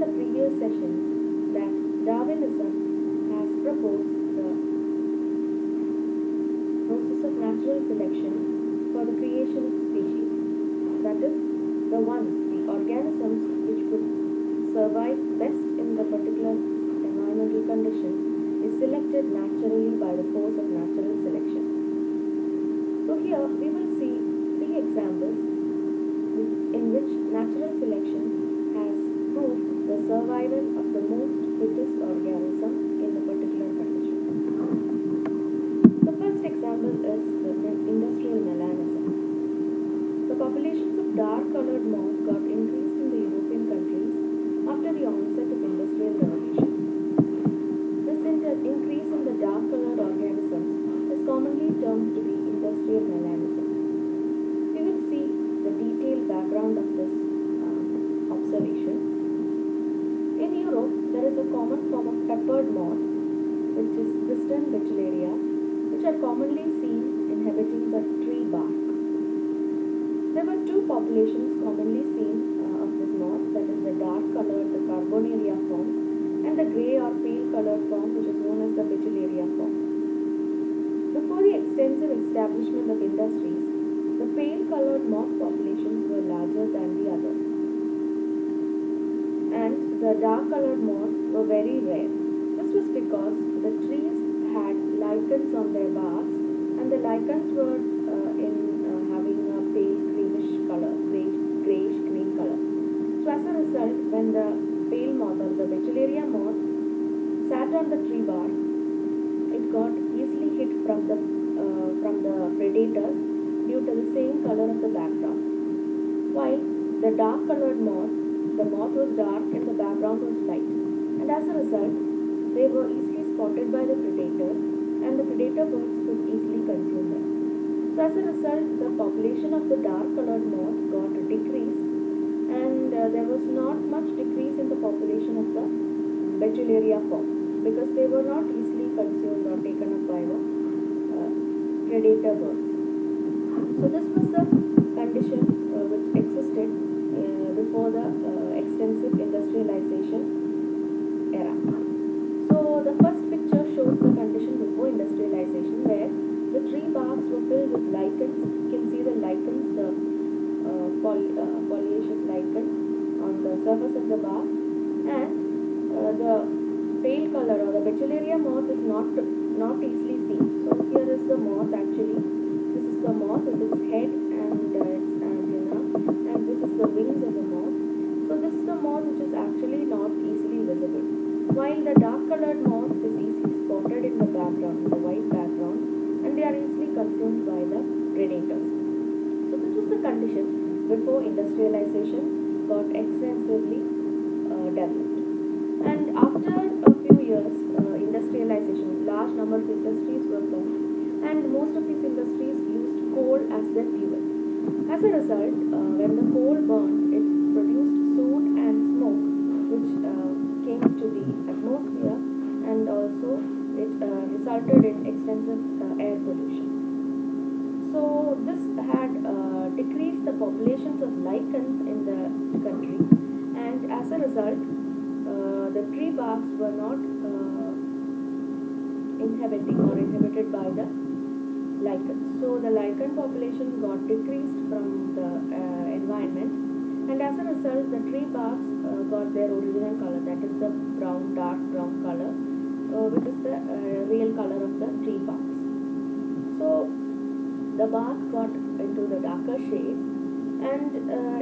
the previous sessions that Darwinism has proposed the process of natural selection for the creation of species. That is, the organisms which could survive best in the particular environmental condition is selected naturally by the force of natural selection. So here we will see three examples in which natural selection has proved the survival of the most fittest organism in the particular condition. The first example is the industrial melanism. The populations of dark-colored moths got increased in the European countries after the onset of industrial revolution. This increase in the dark-colored organisms is commonly termed to be industrial melanism. We will see the detailed background of this observation. In Europe, there is a common form of peppered moth, which is Tristan vetullaria, which are commonly seen inhabiting the tree bark. There were two populations commonly seen of this moth, that is the dark-colored, the Carbonaria form, and the grey or pale-colored form, which is known as the Vetullaria form. Before the extensive establishment of industries, the pale-colored moth populations were larger than the others, and the dark-colored moths were very rare. This was because the trees had lichens on their barks, and the lichens were having a pale greenish color, grayish green color. So as a result, when the pale moth or the Vetullaria moth sat on the tree bark, it got easily hit from the predators due to the same color of the background. While the dark-colored moth, the moth was dark and the background was light, and as a result, they were easily spotted by the predators, and the predator birds could easily consume them. So as a result, the population of the dark-colored moth got decreased, and there was not much decrease in the population of the Vetullaria form, because they were not easily consumed or taken up by the predator birds. So this was the condition which existed before the extensive industrialization era. So the first picture shows the condition before industrialization, where the tree barks were filled with lichens. You can see the lichens, the foliaceous lichen on the surface of the bark, and the pale color or the Vetullaria moth is not easily seen. So here is the moth actually. This is the moth with its head and its antenna, and this is the wings of the moth. So this is the moth which is actually not easily visible, while the dark-colored moth is easily spotted in the background, in the white background, and they are easily consumed by the predators. So this was the condition before industrialization got extensively developed. And after a few years, industrialization, large number of industries were formed, and most of these industries used coal as their fuel. As a result, when the coal burned, it produced soot and smoke, which came to the atmosphere, and also it resulted in extensive air pollution. So this had decreased the populations of lichens in the country, and as a result, the tree barks were not inhabited by the lichens. So the lichen population got decreased from the environment, and as a result, the tree barks got their original color, that is the dark brown color, which is the real color of the tree barks. So the bark got into the darker shade, and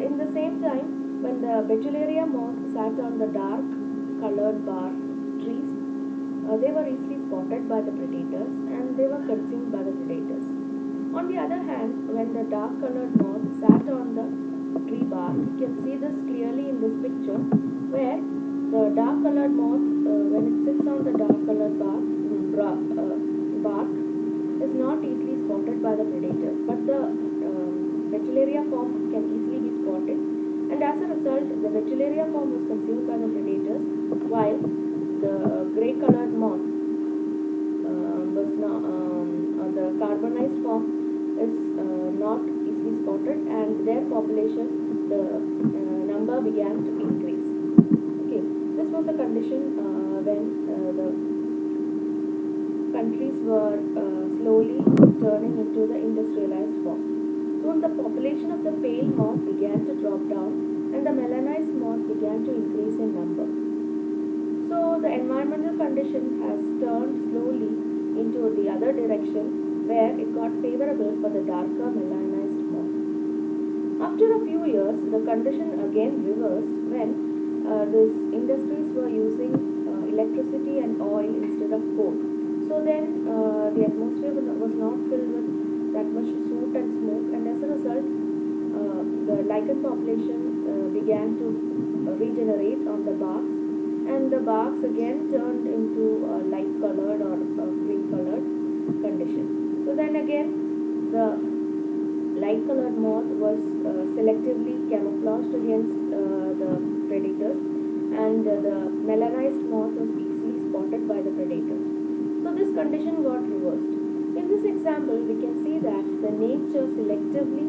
in the same time, when the Vetullaria moth sat on the dark colored bark trees, they were easily spotted by the predators, and they were consumed by the predators. On the other hand, when the dark-colored moth sat on the tree bark, you can see this clearly in this picture, where the dark-colored moth, when it sits on the dark-colored bark, is not easily spotted by the predators, but the Vetullaria form can easily be spotted, and as a result, the Vetullaria form was consumed by the predators, while the grey-colored moth the carbonized form is not easily spotted, and their population, the number began to increase. Okay, This was a condition when the countries were slowly turning into the industrialized form. Soon the population of the pale moth began to drop down and the melanized moth began to increase in number. So the environmental condition has turned slowly into the other direction where it got favorable for the darker melanized moth. After a few years, the condition again reversed when these industries were using electricity and oil instead of coal. So then the atmosphere was not filled with that much soot and smoke, and as a result, the lichen population began to regenerate on the barks, and the barks again turned into a light colored or green colored condition. So then again, the light colored moth was selectively camouflaged against the predators, and the melanized moth was easily spotted by the predators. So this condition got reversed. In this example, we can see that the nature selectively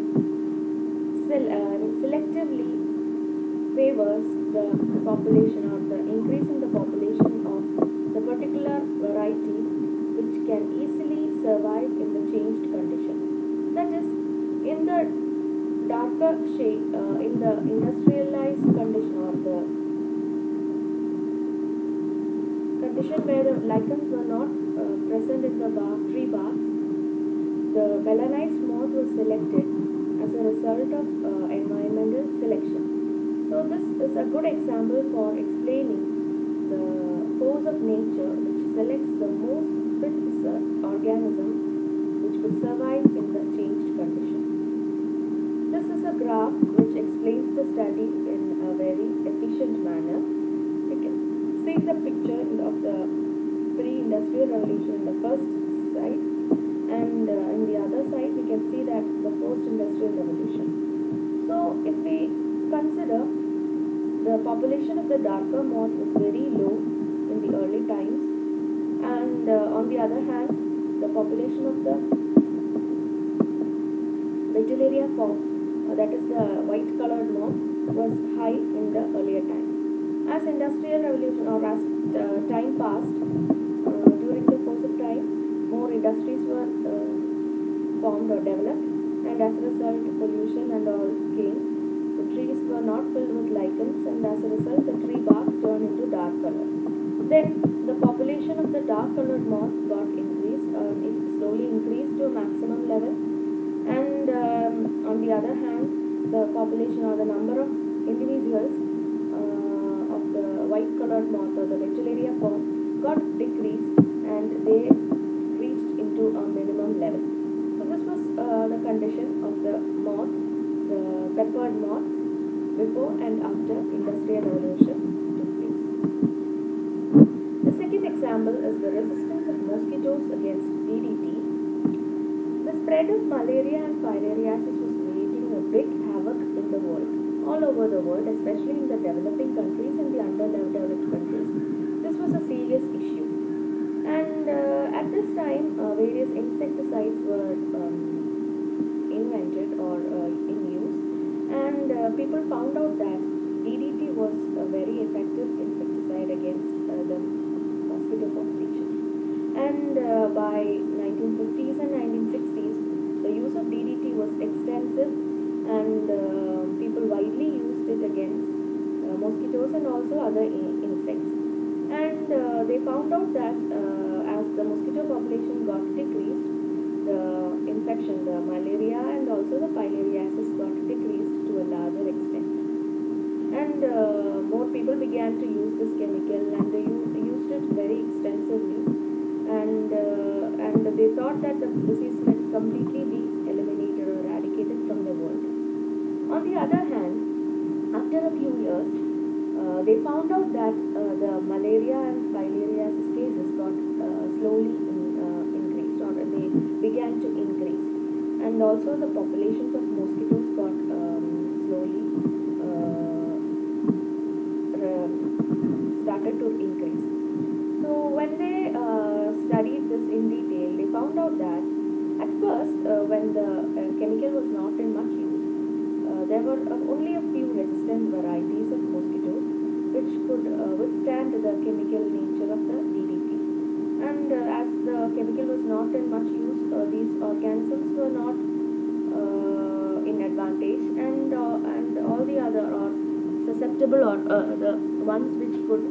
favors the population or the increase in the population of the particular variety which can easily survive in the changed condition. That is, in the darker shade, in the industrialized condition or the condition where the lichens were not present in the tree barks, the melanized moth was selected as a result of environmental selection. So this is a good example for explaining the force of nature which selects the most fit organism which could survive in the changed condition. This is a graph which explains the study in a very efficient manner. We can see the picture of the pre-industrial revolution in the first side, and in the other side we can see that the post-industrial revolution. So if we consider, the population of the darker moth was very low in the early times, and on the other hand, the population of the Vetullaria form, that is the white colored moth, was high in the earlier times. As industrial revolution or as time passed, during the course of time, more industries were formed or developed, and as a result, pollution and all came. The trees were not filled with lichens, and as a result, the tree bark turned into dark color. Then the population of the dark colored moth got increased. It slowly increased to a maximum level, and on the other hand, the population or the number of individuals of the white colored moth or the Vetullaria form got decreased, and they reached into a minimum level. So this was the condition of the moth, the peppered moth, before and after industrial revolution took place. The second example is the resistance of mosquitoes against DDT. The spread of malaria and filariasis was creating a big havoc in the world, all over the world, especially in the developing countries and the underdeveloped countries. This was a serious issue. And at this time, various insecticides were invented or in use, and people found out that DDT was a very effective insecticide against the mosquito population. And by 1950s and 1960s, the use of DDT was extensive, and people widely used it against mosquitoes and also other insects. And they found out that as the mosquito population got decreased, the infection, the malaria and also the filariasis got decreased to a larger extent. And more people began to use this chemical, and they used it very extensively. And they thought that the disease might completely be eliminated or eradicated from the world. On the other hand, after a few years, they found out that the malaria and filariasis cases got slowly increased, or they began to increase, and also the populations of mosquitoes got slowly started to increase. So when they studied this in detail, they found out that at first, when the chemical was not in much use, there were only a few resistant varieties of mosquitoes, which could withstand the chemical nature of the DDT. And as the chemical was not in much use, these organisms were not in advantage, and all the other or susceptible or the ones which could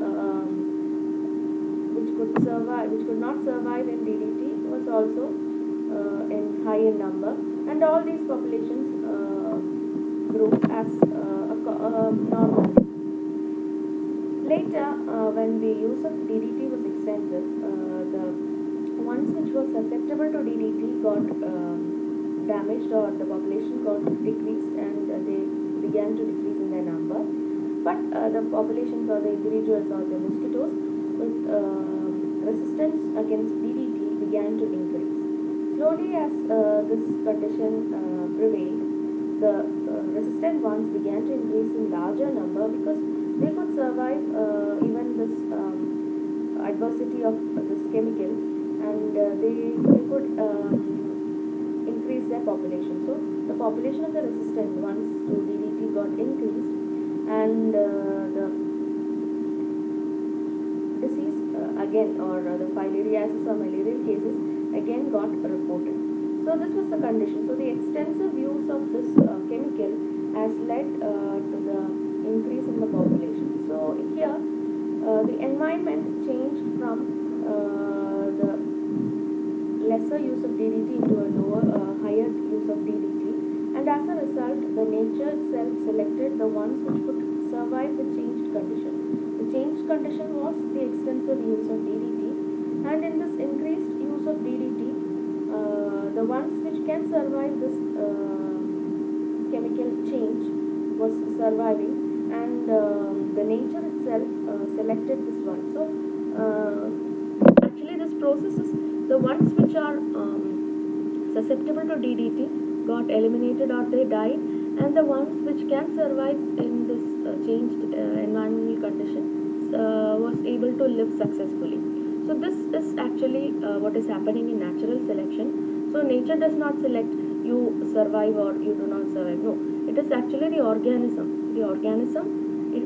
survive, which could not survive in DDT was also in high in number, and all these populations grew as normal. Later, when the use of DDT was extended, the ones which were susceptible to DDT got damaged, or the population got decreased, and they began to decrease in their number. But the populations or the individuals or the mosquitoes with resistance against DDT began to increase. Slowly, as this condition prevailed, the resistant ones began to increase in larger number, because they could survive even this adversity of this chemical, and they could increase their population. So the population of the resistant ones to DDT got increased, and the disease again, or the filariasis or malarial cases again got reported. So this was the condition. So the extensive use of this chemical has led to the increase in the population. So here the environment changed from the lesser use of DDT into a higher use of DDT, and as a result, the nature itself selected the ones which could survive the changed condition. The changed condition was the extensive use of DDT, and in this increased use of DDT, the ones which can survive this chemical change was surviving, and the nature itself selected this one. So actually this process is, the ones which are susceptible to DDT got eliminated or they died, and the ones which can survive in this changed environmental condition was able to live successfully. So this is actually what is happening in natural selection. So nature does not select you survive or you do not survive. No, it is actually the organism. The organism,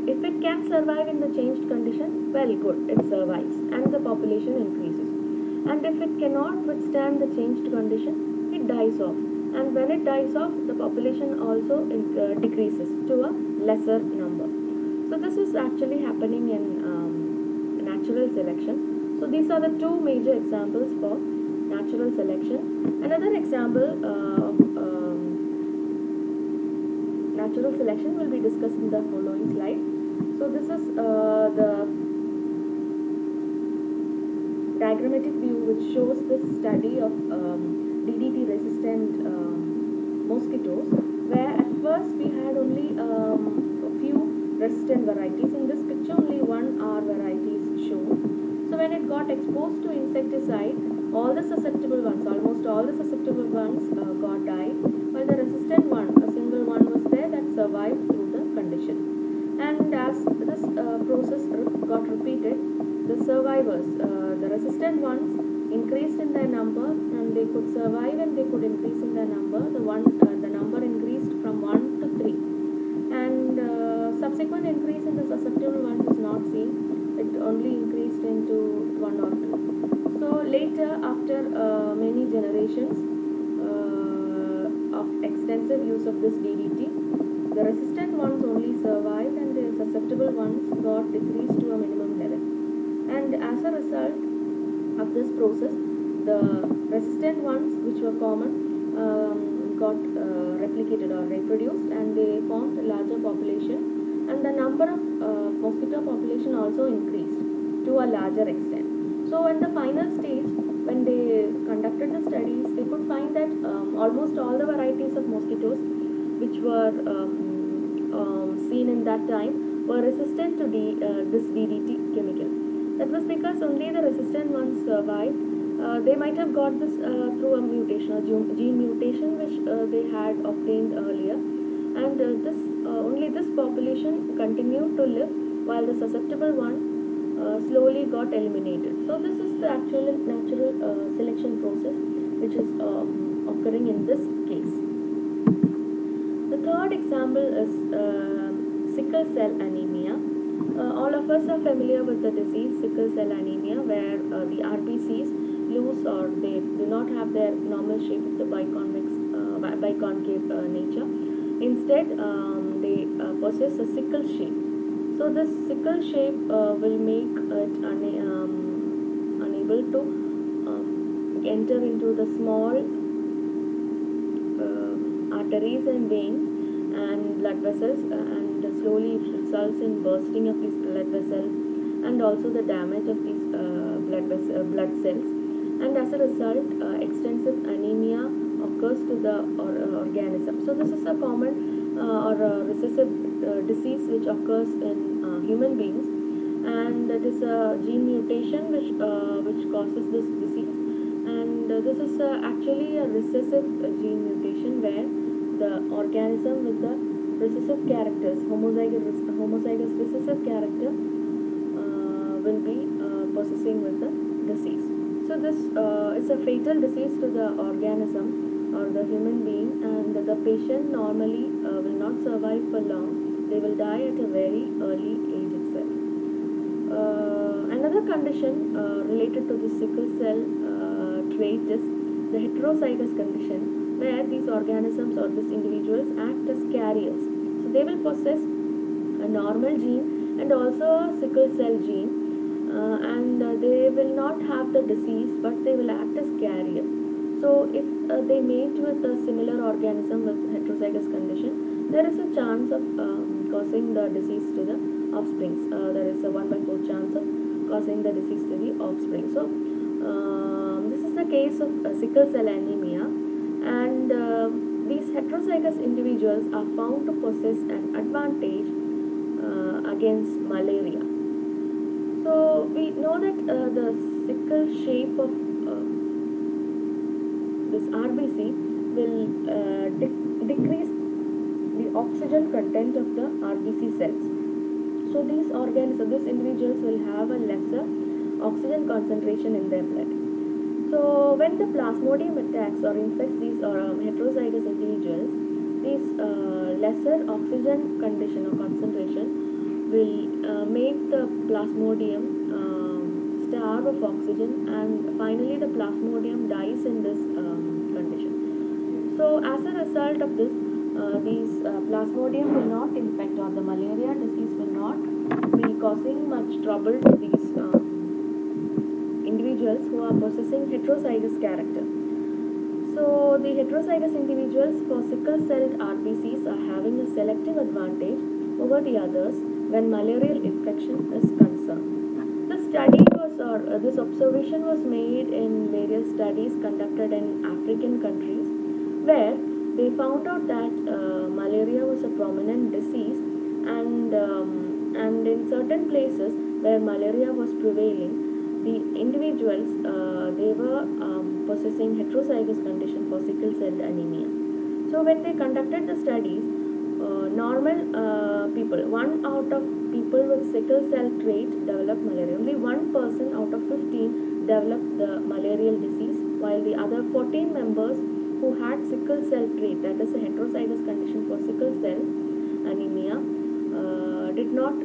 if it can survive in the changed condition, well, good, it survives and the population increases. And if it cannot withstand the changed condition, it dies off. And when it dies off, the population also decreases to a lesser number. So this is actually happening in natural selection. So these are the two major examples for natural selection. Another example of natural selection will be discussed in the following slide. So this is the diagrammatic view which shows this study of DDT resistant mosquitoes, where at first we had only a few resistant varieties. In this picture only one R variety is shown. So when it got exposed to insecticide, all the susceptible ones, almost all the susceptible ones got died, while the resistant one, a single one was there that survived through the condition. And as this process got repeated, the survivors, the resistant ones, increased in their number, and they could survive and they could increase in their number. The number increased from 1 to 3, and subsequent increase in the susceptible ones is not seen. It only increased into 1 or 2. So later, after many generations of extensive use of this DDT, the resistant ones only survived and the susceptible ones got decreased to a minimum level. And as a result of this process, the resistant ones which were common got replicated or reproduced, and they formed a larger population, and the number of mosquito population also increased to a larger extent. So in the final stage, when they conducted the studies, they could find that almost all the varieties of mosquitoes which were seen in that time were resistant to this DDT chemical. That was because only the resistant ones survived. They might have got this through a mutation, a gene mutation which they had obtained earlier, and only this population continued to live, while the susceptible one slowly got eliminated. So this is the actual natural selection process which is occurring in this case. The third example is sickle cell anemia. All of us are familiar with the disease sickle cell anemia, where the RBCs lose or they do not have their normal shape of the biconcave nature. Instead, they possess a sickle shape. So this sickle shape will make it unable to enter into the small arteries and veins and blood vessels, and slowly it results in bursting of these blood vessels and also the damage of these blood cells, and as a result extensive anemia occurs to the organism. So this is a common or a recessive disease which occurs in human beings, and it is a gene mutation which causes this disease. And this is actually a recessive gene mutation, where the organism with the recessive characters, homozygous recessive character, will be possessing with the disease. So this is a fatal disease to the organism or the human being, and the patient normally will not survive for long. They will die at a very early age itself. Another condition related to the sickle cell trait is the heterozygous condition, where these organisms or these individuals act as carriers. So they will possess a normal gene and also a sickle cell gene, and they will not have the disease, but they will act as carrier. So if they mate with a similar organism with heterozygous condition, there is a chance of causing the disease to the offspring. There is a 1/4 chance of causing the disease to the offspring. So this is the case of sickle cell anemia, and these heterozygous individuals are found to possess an advantage against malaria. So we know that the sickle shape of this RBC will decrease the oxygen content of the RBC cells. So these individuals will have a lesser oxygen concentration in their blood. So when the plasmodium attacks or infects these heterozygous individuals, these lesser oxygen condition or concentration will make the plasmodium starve of oxygen, and finally the plasmodium dies in this condition. So as a result of this, these plasmodium will not infect, or the malaria disease will not be causing much trouble to these individuals who are possessing heterozygous character. So the heterozygous individuals for sickle cell RBCs are having a selective advantage over the others when malarial infection is concerned. This observation was made in various studies conducted in African countries, where they found out that malaria was a prominent disease, and in certain places where malaria was prevailing, the individuals they were possessing heterozygous condition for sickle cell anemia. So when they conducted the studies, normal people, 1 out of people with sickle cell trait developed malaria. Only 1% out of 15 developed the malarial disease, while the other 14 members who had sickle cell trait, that is a heterozygous condition for sickle cell anemia, did not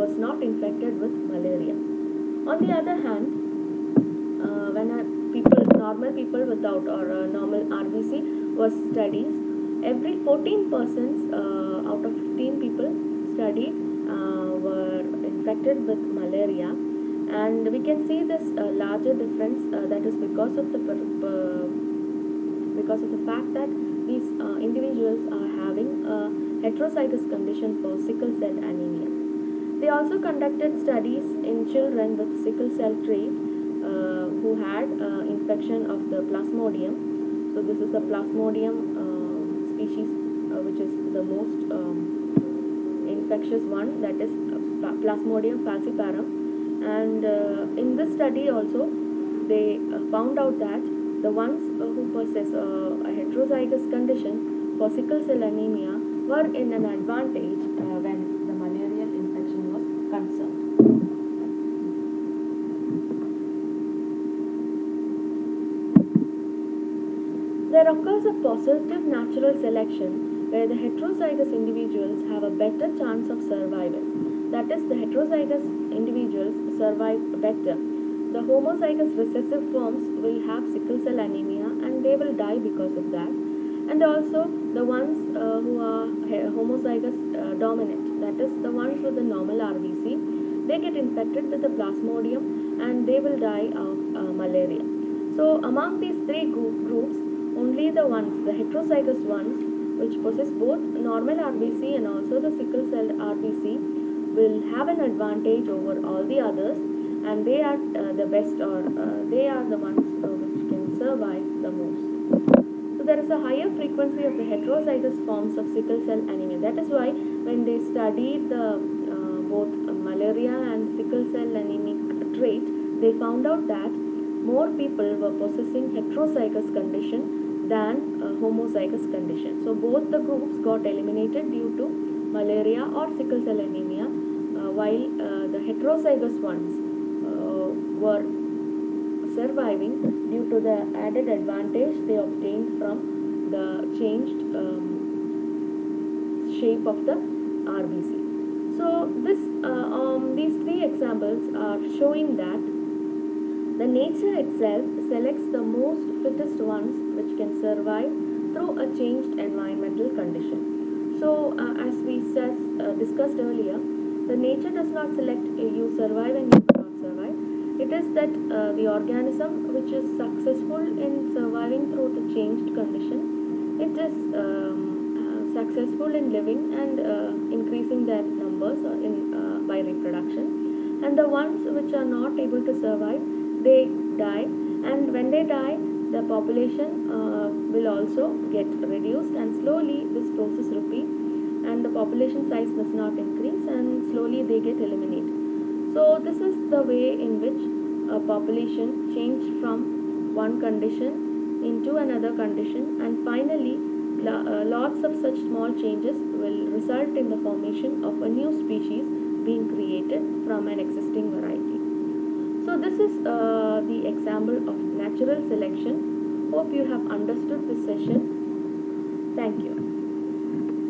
was not infected with malaria. On the other hand, when normal people without or normal RBC was studied, every 14 persons out of 15 people studied were infected with malaria, and we can see this larger difference. That is because of the fact that these individuals are having a heterozygous condition for sickle cell anemia. They also conducted studies in children with sickle cell trait who had infection of the plasmodium. So this is the plasmodium species which is the most infectious one, that is Plasmodium falciparum. And in this study also they found out that the ones who possess a heterozygous condition for sickle cell anemia were in an advantage when the malarial infection was concerned. There occurs a positive natural selection where the heterozygous individuals have a better chance of survival. that is, the heterozygous individuals survive better. The homozygous recessive forms will have sickle cell anemia and they will die because of that. And also the ones who are homozygous dominant, that is, the ones with the normal RBC, they get infected with the plasmodium and they will die of malaria. So among these three groups, only the ones, the heterozygous ones, which possess both normal RBC and also the sickle cell RBC, will have an advantage over all the others, and they are the best, or they are the ones which can survive the most. So there is a higher frequency of the heterozygous forms of sickle cell anemia. That is why when they studied the both malaria and sickle cell anemic trait, they found out that more people were possessing heterozygous condition than homozygous condition. So both the groups got eliminated due to malaria or sickle cell anemia, while the heterozygous ones were surviving due to the added advantage they obtained from the changed shape of the RBC. So these three examples are showing that the nature itself selects the most fittest ones which can survive through a changed environmental condition. So as we discussed earlier, the nature does not select you survive and you cannot survive. It is that the organism which is successful in surviving through the changed condition, it is successful in living and increasing their numbers by reproduction. And the ones which are not able to survive, they die, and when they die, the population will also get reduced, and slowly this process repeats, and the population size does not increase, and slowly they get eliminated. So this is the way in which a population changed from one condition into another condition, and finally lots of such small changes will result in the formation of a new species being created from an existing variety. So this is the example of natural selection. Hope you have understood this session. Thank you.